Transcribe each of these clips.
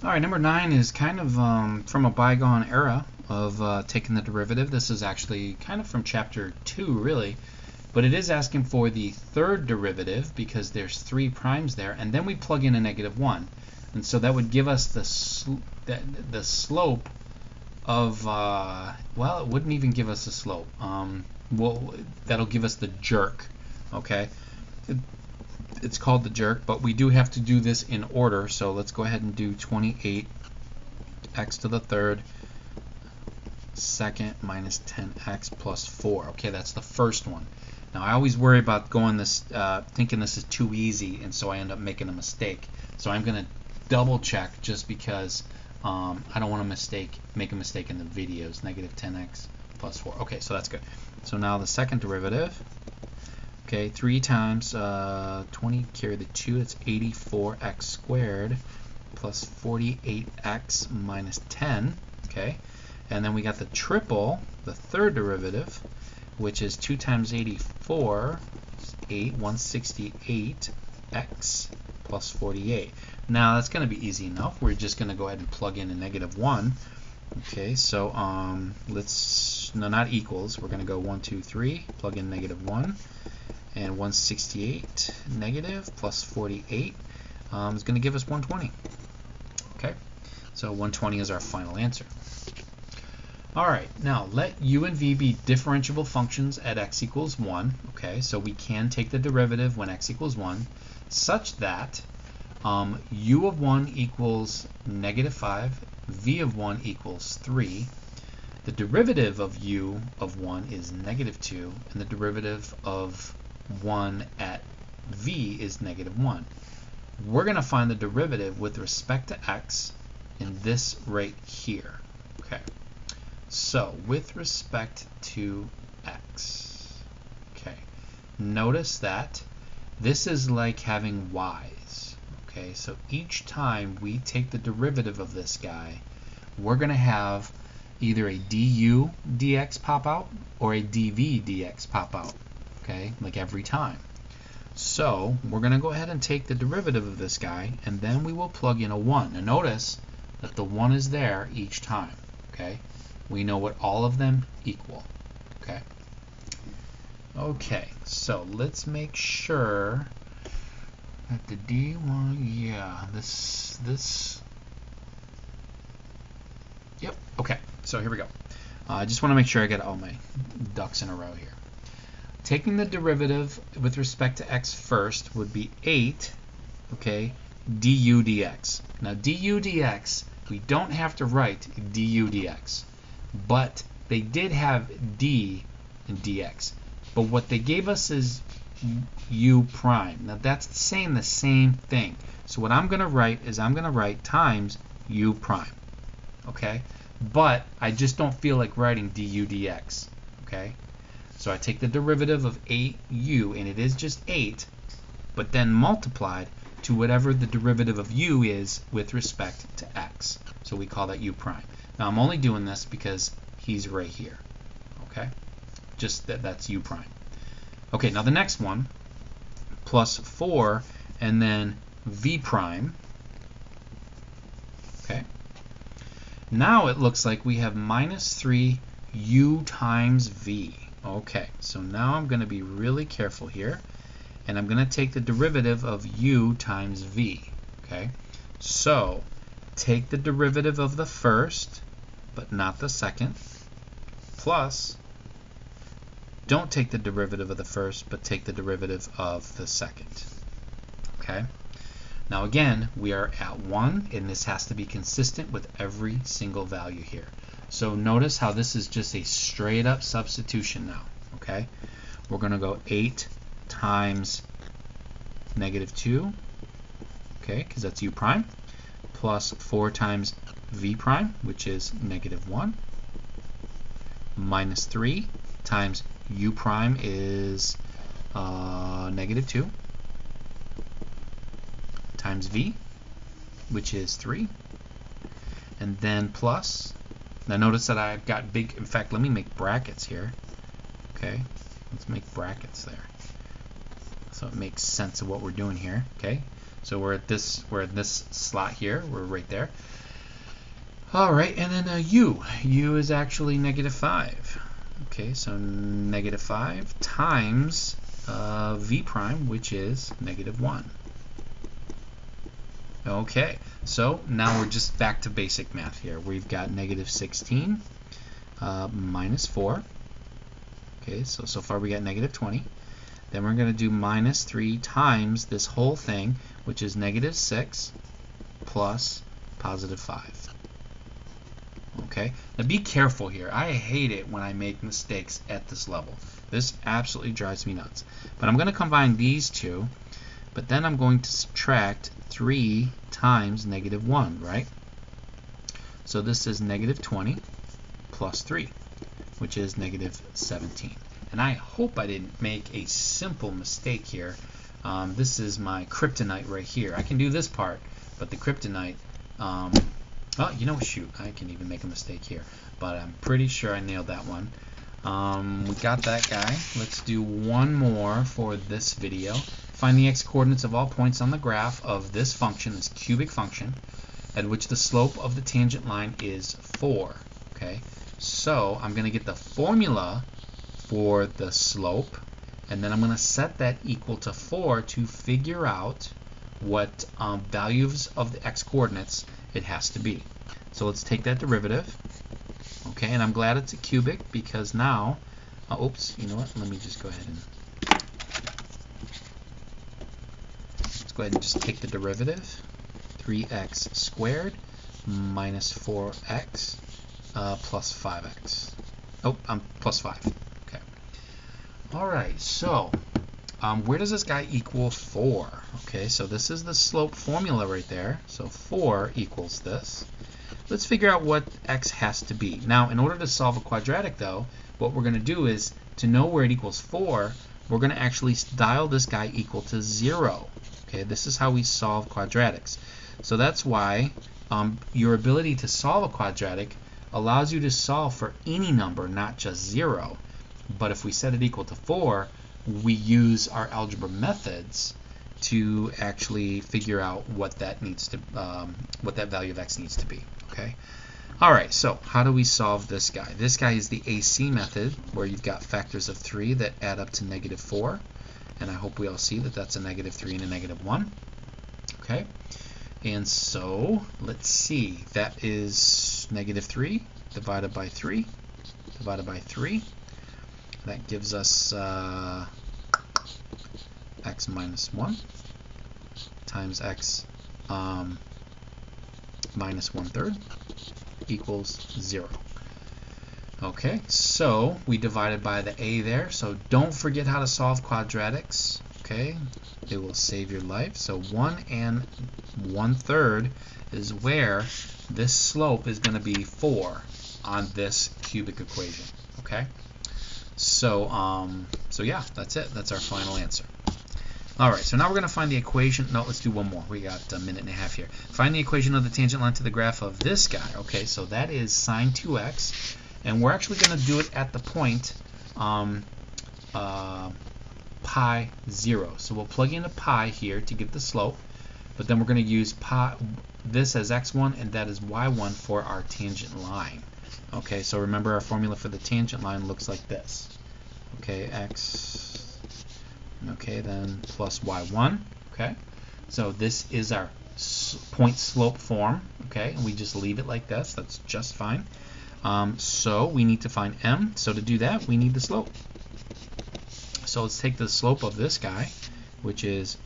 All right, number 9 is kind of from a bygone era of taking the derivative. This is actually kind of from chapter 2, really. But it is asking for the third derivative because there's 3 primes there. And then we plug in a -1. And so that would give us the slope of, well, it wouldn't even give us a slope. Well, that'll give us the jerk, okay? It's called the jerk, but we do have to do this in order, so let's go ahead and do 28 x to the third second minus 10x plus 4. Okay, that's the first one. Now I always worry about going this, thinking this is too easy, and so I end up making a mistake. So I'm going to double check just because I don't want to make a mistake in the videos. Negative 10x plus 4. Okay, so that's good. So now the second derivative. Okay, 3 times 20 carry the 2, that's 84x squared plus 48x minus 10. Okay, and then we got the triple, the third derivative, which is 2 times 84, 168x plus 48. Now that's going to be easy enough. We're just going to go ahead and plug in a -1. Okay, so let's, no, not equals. We're going to go 1, 2, 3, plug in -1. And 168 negative plus 48 is going to give us 120. Okay, so 120 is our final answer. All right, now let u and v be differentiable functions at x equals 1. Okay, so we can take the derivative when x equals 1, such that u of 1 equals -5, v of 1 equals 3. The derivative of u of 1 is -2, and the derivative of 1 at v is -1. We're going to find the derivative with respect to x in this right here. Okay, so with respect to x, okay, notice that this is like having y's. Okay, so each time we take the derivative of this guy, we're going to have either a du dx pop out or a dv dx pop out. Okay, like every time. So we're going to go ahead and take the derivative of this guy, and then we will plug in a 1. Now notice that the 1 is there each time. Okay, we know what all of them equal. Okay. Okay, so let's make sure that the d1, yeah, this. Yep. Okay. So here we go. I just want to make sure I get all my ducks in a row here. Taking the derivative with respect to x first would be 8, okay, du dx. Now du dx, we don't have to write du dx, but they did have d and dx. But what they gave us is u prime. Now that's saying the same thing. So what I'm going to write is I'm going to write times u prime, okay? But I just don't feel like writing du dx, okay? So I take the derivative of 8u, and it is just 8, but then multiplied to whatever the derivative of u is with respect to x. So we call that u prime. Now I'm only doing this because he's right here. Okay? Just that's u prime. Okay, now the next one, plus 4, and then v prime. Okay? Now it looks like we have minus 3u times v. Okay, so now I'm going to be really careful here, and I'm going to take the derivative of u times v. Okay, so take the derivative of the first, but not the second, plus don't take the derivative of the first, but take the derivative of the second. Okay, now again, we are at 1, and this has to be consistent with every single value here. So notice how this is just a straight up substitution now. Okay, we're going to go 8 times -2, okay, because that's u prime, plus 4 times v prime, which is -1, minus 3 times u prime is -2, times v, which is 3, and then plus. Now notice that I've got big, in fact, let me make brackets here. Okay, let's make brackets there, so it makes sense of what we're doing here. Okay, So we're in this slot here. We're right there. All right, and then u is actually -5. Okay, so -5 times v prime, which is -1. Okay, so now we're just back to basic math here. We've got -16 minus 4. Okay, so far we got -20. Then we're going to do -3 times this whole thing, which is -6 plus +5. Okay, now be careful here. I hate it when I make mistakes at this level. This absolutely drives me nuts. But I'm going to combine these two, but then I'm going to subtract 3 times -1, right? So this is -20 plus 3, which is -17. And I hope I didn't make a simple mistake here. This is my kryptonite right here. I can do this part, but the kryptonite, oh, you know, shoot, I can even make a mistake here. But I'm pretty sure I nailed that one. We got that guy. Let's do one more for this video. Find the x-coordinates of all points on the graph of this function, this cubic function, at which the slope of the tangent line is 4. Okay, so I'm going to get the formula for the slope, and then I'm going to set that equal to 4 to figure out what values of the x-coordinates it has to be. So let's take that derivative. Okay, and I'm glad it's a cubic because now, oops, you know what? Let me just go ahead and just take the derivative. 3x squared minus 4x plus 5x. Oh, plus 5. Okay. All right. So, where does this guy equal 4? Okay, so this is the slope formula right there. So 4 equals this. Let's figure out what x has to be. Now, in order to solve a quadratic, though, what we're going to do is, to know where it equals 4, we're going to actually dial this guy equal to 0. Okay, this is how we solve quadratics. So that's why your ability to solve a quadratic allows you to solve for any number, not just 0. But if we set it equal to 4, we use our algebra methods to actually figure out what that needs to, what that value of x needs to be. Okay. All right. So how do we solve this guy? This guy is the AC method, where you've got factors of 3 that add up to -4, and I hope we all see that that's a -3 and a -1. Okay. And so let's see. That is -3 divided by 3 divided by 3. That gives us x minus 1 times x minus 1/3 equals 0. Okay, so we divided by the a there. So don't forget how to solve quadratics. Okay, it will save your life. So 1 and 1/3 is where this slope is going to be 4 on this cubic equation. Okay, so so yeah, that's it. That's our final answer. All right, so now we're going to find the equation. No, let's do one more. We got a minute and a half here. Find the equation of the tangent line to the graph of this guy. Okay, so that is sine 2x, and we're actually going to do it at the point pi 0. So we'll plug in a pi here to get the slope, but then we're going to use pi, this as x1 and that is y1 for our tangent line. Okay, so remember our formula for the tangent line looks like this. Okay, x. Okay, then plus y1. Okay, so this is our point slope form. Okay, and we just leave it like this. That's just fine. So we need to find m. So to do that, we need the slope. So let's take the slope of this guy, which is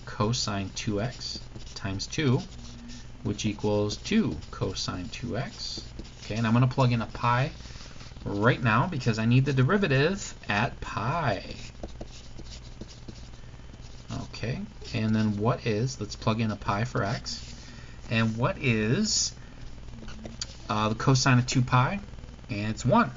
cosine 2x times 2, which equals 2 cosine 2x. Okay, and I'm going to plug in a pi right now because I need the derivative at pi. Okay, and then what is, let's plug in a pi for x, and what is the cosine of 2 pi? And it's 1.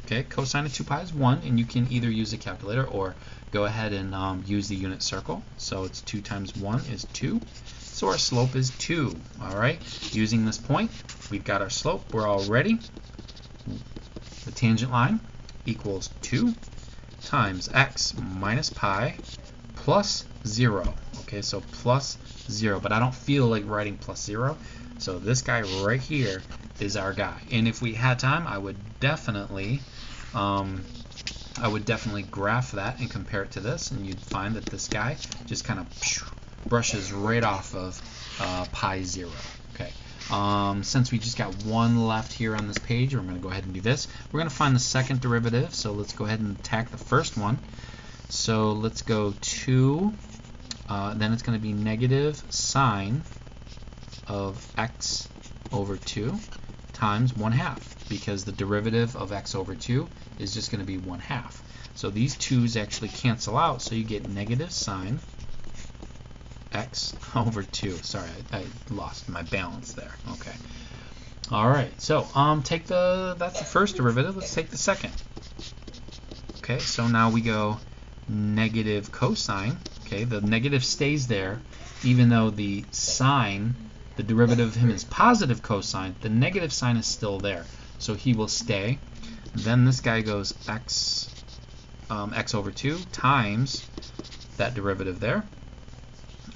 Okay, cosine of 2 pi is 1, and you can either use a calculator or go ahead and use the unit circle. So it's 2 times 1 is 2. So our slope is 2. All right, using this point, we've got our slope. We're all ready. The tangent line equals 2 times x minus pi plus 0. Okay, so plus 0, but I don't feel like writing plus 0. So this guy right here is our guy. And if we had time, I would definitely graph that and compare it to this, and you'd find that this guy just kind of brushes right off of pi 0. Okay. Since we just got one left here on this page, we're going to go ahead and do this. We're going to find the second derivative, so let's go ahead and attack the first one. So let's go 2, then it's going to be negative sine of x over 2 times 1/2, because the derivative of x over 2 is just going to be 1/2. So these 2's actually cancel out, so you get negative sine x over 2. Sorry, I lost my balance there. Okay. All right. So that's the first derivative. Let's take the second. Okay. So now we go negative cosine. Okay. The negative stays there, even though the sine, the derivative of him is positive cosine. The negative sign is still there, so he will stay. Then this guy goes x over 2 times that derivative there.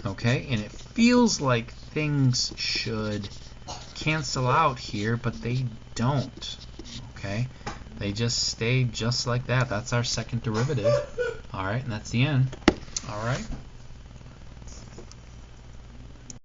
Okay, and it feels like things should cancel out here, but they don't. Okay, they just stay just like that. That's our second derivative. All right, and that's the end. All right.